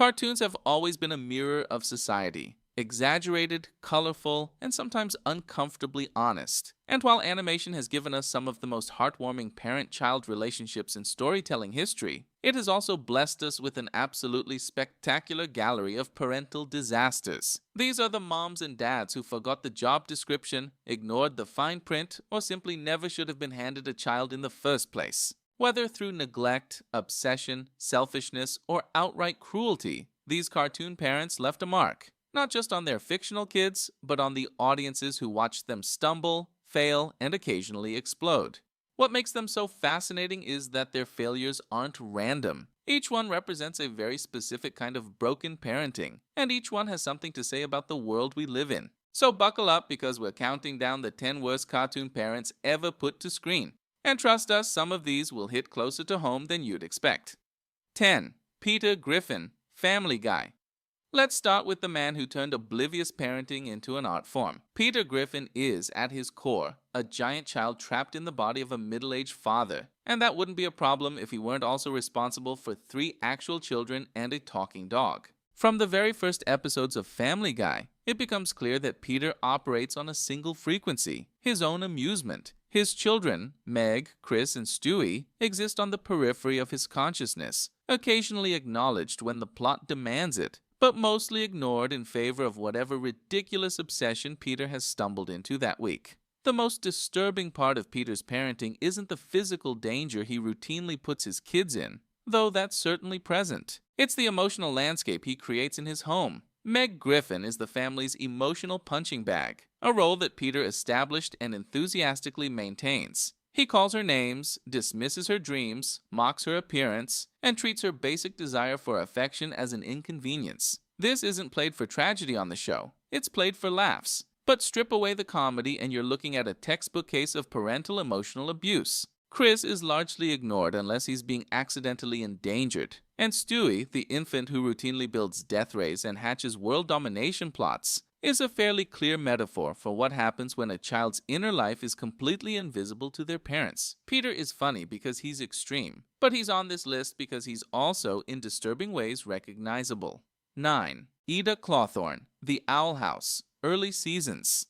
Cartoons have always been a mirror of society, exaggerated, colorful, and sometimes uncomfortably honest. And while animation has given us some of the most heartwarming parent-child relationships in storytelling history, it has also blessed us with an absolutely spectacular gallery of parental disasters. These are the moms and dads who forgot the job description, ignored the fine print, or simply never should have been handed a child in the first place. Whether through neglect, obsession, selfishness, or outright cruelty, these cartoon parents left a mark, not just on their fictional kids, but on the audiences who watched them stumble, fail, and occasionally explode. What makes them so fascinating is that their failures aren't random. Each one represents a very specific kind of broken parenting, and each one has something to say about the world we live in. So buckle up because we're counting down the 10 worst cartoon parents ever put to screen. And trust us, some of these will hit closer to home than you'd expect. 10. Peter Griffin, Family Guy. Let's start with the man who turned oblivious parenting into an art form. Peter Griffin is, at his core, a giant child trapped in the body of a middle-aged father. And that wouldn't be a problem if he weren't also responsible for 3 actual children and a talking dog. From the very first episodes of Family Guy, it becomes clear that Peter operates on a single frequency, his own amusement. His children, Meg, Chris, and Stewie, exist on the periphery of his consciousness, occasionally acknowledged when the plot demands it, but mostly ignored in favor of whatever ridiculous obsession Peter has stumbled into that week. The most disturbing part of Peter's parenting isn't the physical danger he routinely puts his kids in, though that's certainly present. It's the emotional landscape he creates in his home. Meg Griffin is the family's emotional punching bag, a role that Peter established and enthusiastically maintains. He calls her names, dismisses her dreams, mocks her appearance, and treats her basic desire for affection as an inconvenience. This isn't played for tragedy on the show, it's played for laughs. But strip away the comedy and you're looking at a textbook case of parental emotional abuse. Chris is largely ignored unless he's being accidentally endangered. And Stewie, the infant who routinely builds death rays and hatches world domination plots, is a fairly clear metaphor for what happens when a child's inner life is completely invisible to their parents. Peter is funny because he's extreme, but he's on this list because he's also, in disturbing ways, recognizable. 9. Ida Clawthorne, The Owl House, Early Seasons.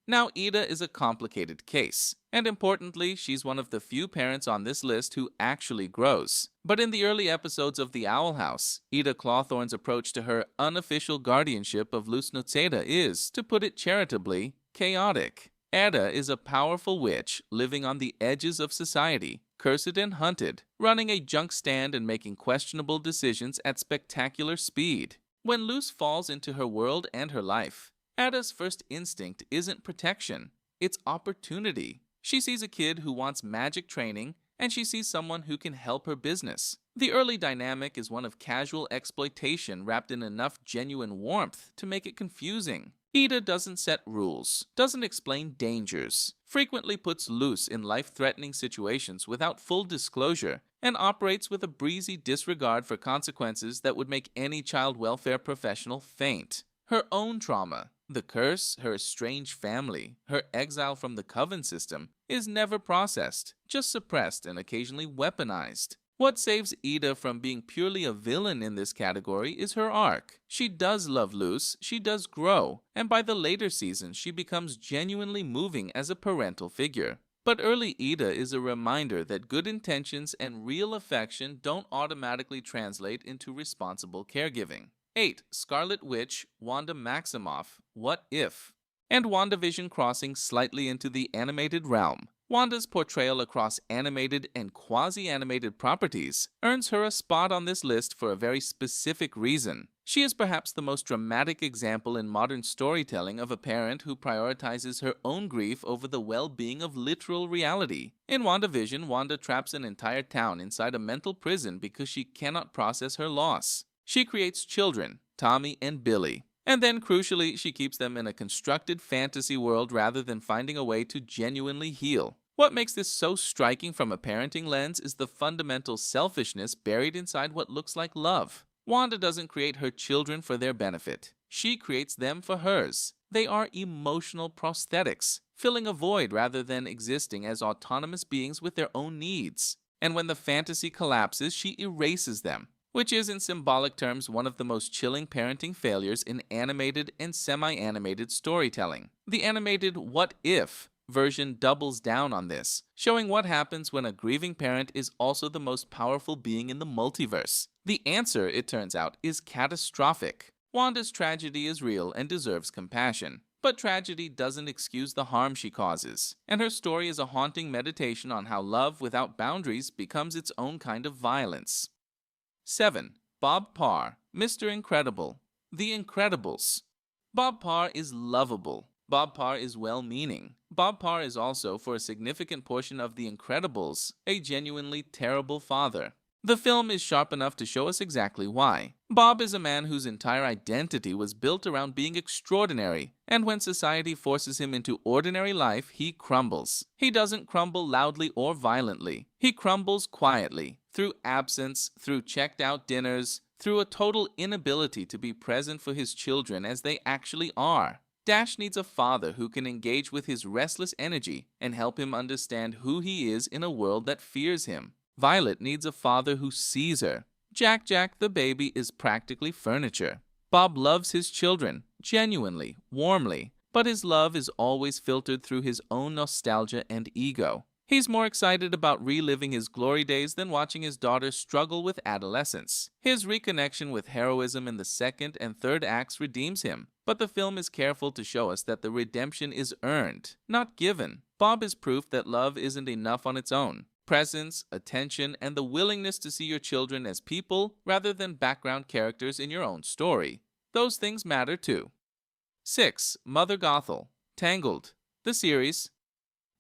Now, Ida is a complicated case, and importantly, she's one of the few parents on this list who actually grows. But in the early episodes of The Owl House, Ida Clawthorne's approach to her unofficial guardianship of Lusnotseda is, to put it charitably, chaotic. Ada is a powerful witch living on the edges of society, cursed and hunted, running a junk stand and making questionable decisions at spectacular speed. When Luz falls into her world and her life, Ada's first instinct isn't protection, it's opportunity. She sees a kid who wants magic training, and she sees someone who can help her business. The early dynamic is one of casual exploitation wrapped in enough genuine warmth to make it confusing. Ida doesn't set rules, doesn't explain dangers, frequently puts Luz in life-threatening situations without full disclosure, and operates with a breezy disregard for consequences that would make any child welfare professional faint. Her own trauma, the curse, her estranged family, her exile from the coven system, is never processed, just suppressed and occasionally weaponized. What saves Ida from being purely a villain in this category is her arc. She does love Luz, she does grow, and by the later seasons she becomes genuinely moving as a parental figure. But early Ida is a reminder that good intentions and real affection don't automatically translate into responsible caregiving. 8. Scarlet Witch, Wanda Maximoff, What If? And WandaVision crossing slightly into the animated realm. Wanda's portrayal across animated and quasi-animated properties earns her a spot on this list for a very specific reason. She is perhaps the most dramatic example in modern storytelling of a parent who prioritizes her own grief over the well-being of literal reality. In WandaVision, Wanda traps an entire town inside a mental prison because she cannot process her loss. She creates children, Tommy and Billy, and then crucially, she keeps them in a constructed fantasy world rather than finding a way to genuinely heal. What makes this so striking from a parenting lens is the fundamental selfishness buried inside what looks like love. Wanda doesn't create her children for their benefit. She creates them for hers. They are emotional prosthetics, filling a void rather than existing as autonomous beings with their own needs. And when the fantasy collapses, she erases them. which is in symbolic terms one of the most chilling parenting failures in animated and semi-animated storytelling. The animated What If version doubles down on this, showing what happens when a grieving parent is also the most powerful being in the multiverse. The answer, it turns out, is catastrophic. Wanda's tragedy is real and deserves compassion, but tragedy doesn't excuse the harm she causes, and her story is a haunting meditation on how love without boundaries becomes its own kind of violence. 7. Bob Parr, Mr. Incredible. The Incredibles. Bob Parr is lovable. Bob Parr is well-meaning. Bob Parr is also, for a significant portion of The Incredibles, a genuinely terrible father. The film is sharp enough to show us exactly why. Bob is a man whose entire identity was built around being extraordinary, and when society forces him into ordinary life, he crumbles. He doesn't crumble loudly or violently. He crumbles quietly, through absence, through checked-out dinners, through a total inability to be present for his children as they actually are. Dash needs a father who can engage with his restless energy and help him understand who he is in a world that fears him. Violet needs a father who sees her. Jack the baby is practically furniture. Bob loves his children, genuinely, warmly, but his love is always filtered through his own nostalgia and ego. He's more excited about reliving his glory days than watching his daughter struggle with adolescence. His reconnection with heroism in the second and third acts redeems him, but the film is careful to show us that the redemption is earned, not given. Bob is proof that love isn't enough on its own. Presence, attention, and the willingness to see your children as people rather than background characters in your own story. Those things matter too. 6. Mother Gothel. Tangled. The series.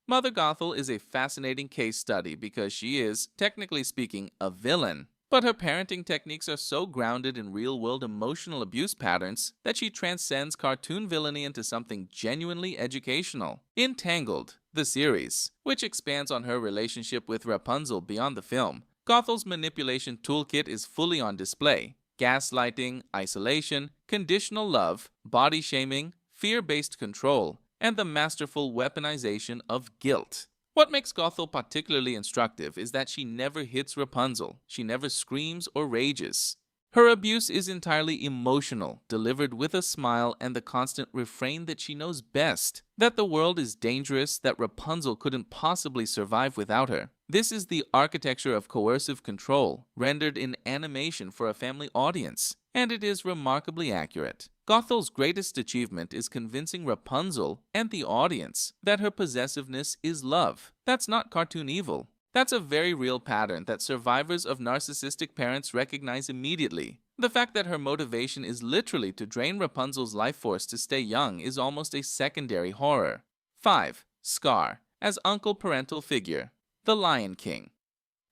Mother Gothel is a fascinating case study because she is, technically speaking, a villain. But her parenting techniques are so grounded in real-world emotional abuse patterns that she transcends cartoon villainy into something genuinely educational. In Tangled, the series, which expands on her relationship with Rapunzel beyond the film, Gothel's manipulation toolkit is fully on display. Gaslighting, isolation, conditional love, body shaming, fear-based control, and the masterful weaponization of guilt. What makes Gothel particularly instructive is that she never hits Rapunzel. She never screams or rages. Her abuse is entirely emotional, delivered with a smile and the constant refrain that she knows best, that the world is dangerous, that Rapunzel couldn't possibly survive without her. This is the architecture of coercive control, rendered in animation for a family audience, and it is remarkably accurate. Gothel's greatest achievement is convincing Rapunzel and the audience that her possessiveness is love. That's not cartoon evil. That's a very real pattern that survivors of narcissistic parents recognize immediately. The fact that her motivation is literally to drain Rapunzel's life force to stay young is almost a secondary horror. 5. Scar, as uncle parental figure. The Lion King.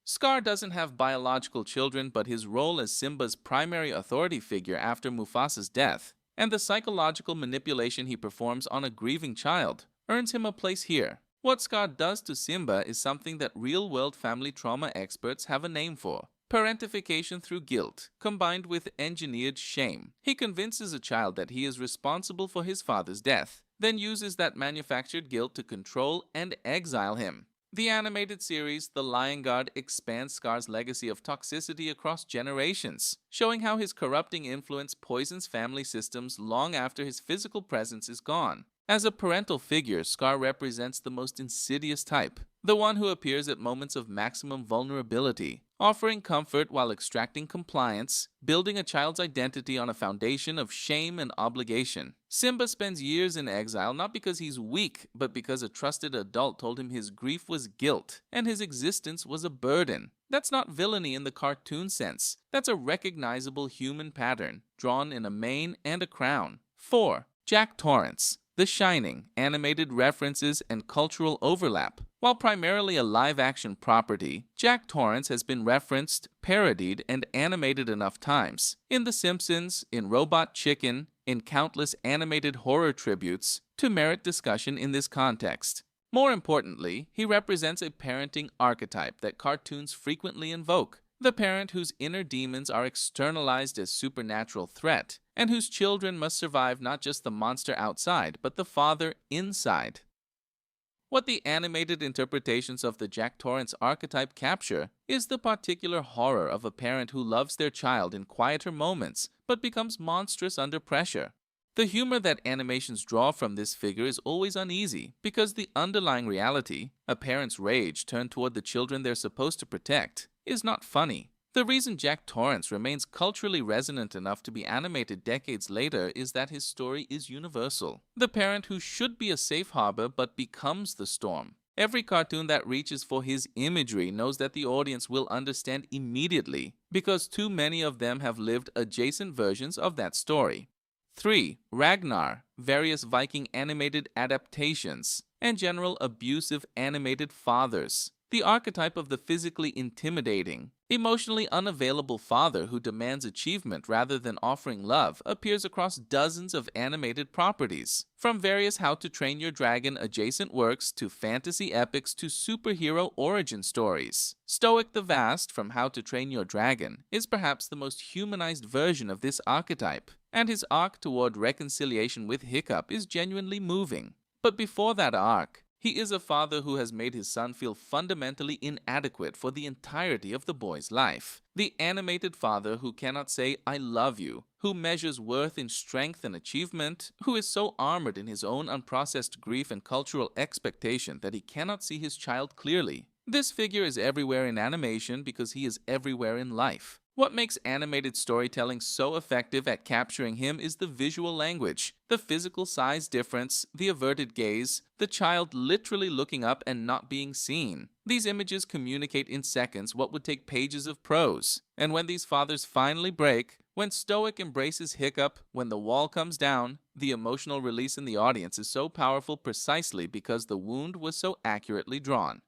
Scar doesn't have biological children, but his role as Simba's primary authority figure after Mufasa's death, and the psychological manipulation he performs on a grieving child, earns him a place here. What Scar does to Simba is something that real-world family trauma experts have a name for. Parentification through guilt, combined with engineered shame. He convinces a child that he is responsible for his father's death, then uses that manufactured guilt to control and exile him. The animated series The Lion Guard expands Scar's legacy of toxicity across generations, showing how his corrupting influence poisons family systems long after his physical presence is gone. As a parental figure, Scar represents the most insidious type, the one who appears at moments of maximum vulnerability, offering comfort while extracting compliance, building a child's identity on a foundation of shame and obligation. Simba spends years in exile not because he's weak, but because a trusted adult told him his grief was guilt and his existence was a burden. That's not villainy in the cartoon sense. That's a recognizable human pattern, drawn in a mane and a crown. 4. Jack Torrance. The Shining, animated references and cultural overlap. While primarily a live-action property, Jack Torrance has been referenced, parodied, and animated enough times. In The Simpsons, in Robot Chicken, in countless animated horror tributes, to merit discussion in this context. More importantly, he represents a parenting archetype that cartoons frequently invoke. The parent whose inner demons are externalized as supernatural threat, and whose children must survive not just the monster outside, but the father inside. What the animated interpretations of the Jack Torrance archetype capture is the particular horror of a parent who loves their child in quieter moments but becomes monstrous under pressure. The humor that animations draw from this figure is always uneasy because the underlying reality, a parent's rage turned toward the children they're supposed to protect, is not funny. The reason Jack Torrance remains culturally resonant enough to be animated decades later is that his story is universal. The parent who should be a safe harbor but becomes the storm. Every cartoon that reaches for his imagery knows that the audience will understand immediately because too many of them have lived adjacent versions of that story. 3. Ragnar, various Viking animated adaptations, and general abusive animated fathers. The archetype of the physically intimidating, emotionally unavailable father who demands achievement rather than offering love appears across dozens of animated properties, from various How to Train Your Dragon adjacent works to fantasy epics to superhero origin stories. Stoic the Vast from How to Train Your Dragon is perhaps the most humanized version of this archetype, and his arc toward reconciliation with Hiccup is genuinely moving. But before that arc, he is a father who has made his son feel fundamentally inadequate for the entirety of the boy's life. The animated father who cannot say, "I love you," who measures worth in strength and achievement, who is so armored in his own unprocessed grief and cultural expectation that he cannot see his child clearly. This figure is everywhere in animation because he is everywhere in life. What makes animated storytelling so effective at capturing him is the visual language, the physical size difference, the averted gaze, the child literally looking up and not being seen. These images communicate in seconds what would take pages of prose. And when these fathers finally break, when Stoic embraces Hiccup, when the wall comes down, the emotional release in the audience is so powerful precisely because the wound was so accurately drawn.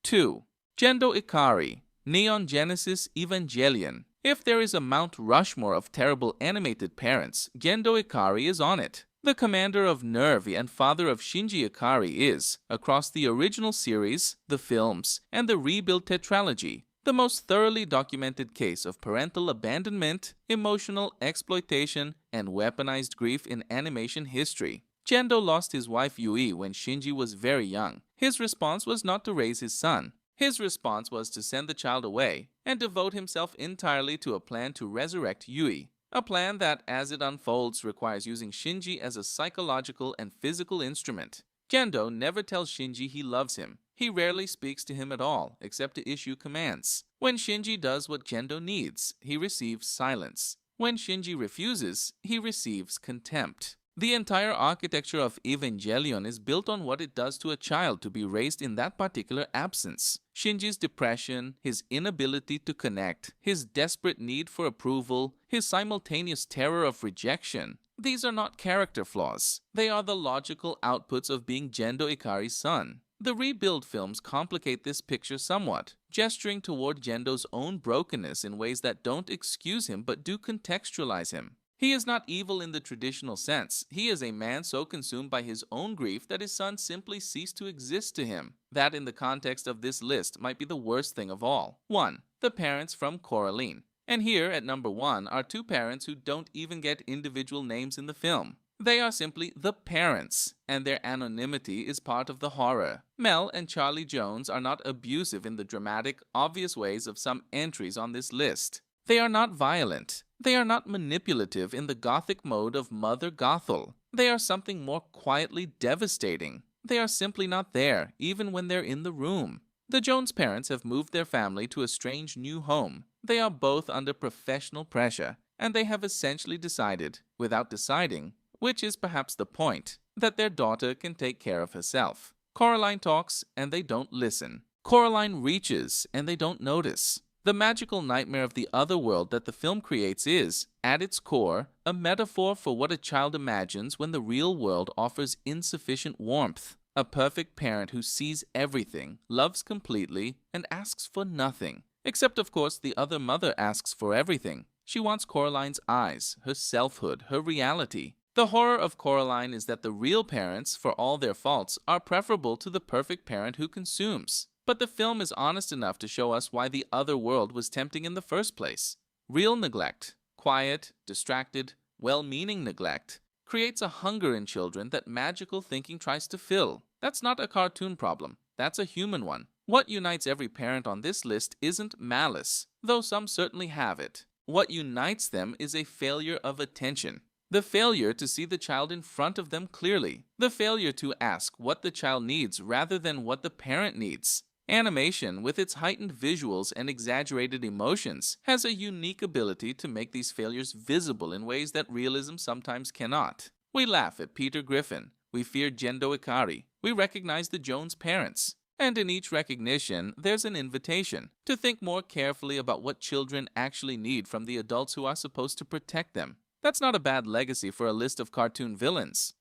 2. Gendo Ikari, Neon Genesis Evangelion. If there is a Mount Rushmore of terrible animated parents, Gendo Ikari is on it. The commander of Nervi and father of Shinji Ikari is, across the original series, the films, and the rebuild tetralogy, the most thoroughly documented case of parental abandonment, emotional exploitation, and weaponized grief in animation history. Gendo lost his wife Yui when Shinji was very young. His response was not to raise his son. His response was to send the child away and devote himself entirely to a plan to resurrect Yui. A plan that, as it unfolds, requires using Shinji as a psychological and physical instrument. Gendo never tells Shinji he loves him. He rarely speaks to him at all, except to issue commands. When Shinji does what Gendo needs, he receives silence. When Shinji refuses, he receives contempt. The entire architecture of Evangelion is built on what it does to a child to be raised in that particular absence. Shinji's depression, his inability to connect, his desperate need for approval, his simultaneous terror of rejection. These are not character flaws. They are the logical outputs of being Gendo Ikari's son. The rebuild films complicate this picture somewhat, gesturing toward Gendo's own brokenness in ways that don't excuse him but do contextualize him. He is not evil in the traditional sense. He is a man so consumed by his own grief that his son simply ceased to exist to him. That, in the context of this list, might be the worst thing of all. 1. The parents from Coraline. And here, at number 1, are two parents who don't even get individual names in the film. They are simply the parents, and their anonymity is part of the horror. Mel and Charlie Jones are not abusive in the dramatic, obvious ways of some entries on this list. They are not violent. They are not manipulative in the gothic mode of Mother Gothel. They are something more quietly devastating. They are simply not there, even when they're in the room. The Jones parents have moved their family to a strange new home. They are both under professional pressure, and they have essentially decided, without deciding, which is perhaps the point, that their daughter can take care of herself. Coraline talks, and they don't listen. Coraline reaches, and they don't notice. The magical nightmare of the other world that the film creates is, at its core, a metaphor for what a child imagines when the real world offers insufficient warmth. A perfect parent who sees everything, loves completely, and asks for nothing. Except, of course, the other mother asks for everything. She wants Coraline's eyes, her selfhood, her reality. The horror of Coraline is that the real parents, for all their faults, are preferable to the perfect parent who consumes. But the film is honest enough to show us why the other world was tempting in the first place. Real neglect, quiet, distracted, well-meaning neglect, creates a hunger in children that magical thinking tries to fill. That's not a cartoon problem, that's a human one. What unites every parent on this list isn't malice, though some certainly have it. What unites them is a failure of attention. The failure to see the child in front of them clearly. The failure to ask what the child needs rather than what the parent needs. Animation, with its heightened visuals and exaggerated emotions, has a unique ability to make these failures visible in ways that realism sometimes cannot. We laugh at Peter Griffin, we fear Gendo Ikari, we recognize the Jones parents. And in each recognition, there's an invitation to think more carefully about what children actually need from the adults who are supposed to protect them. That's not a bad legacy for a list of cartoon villains.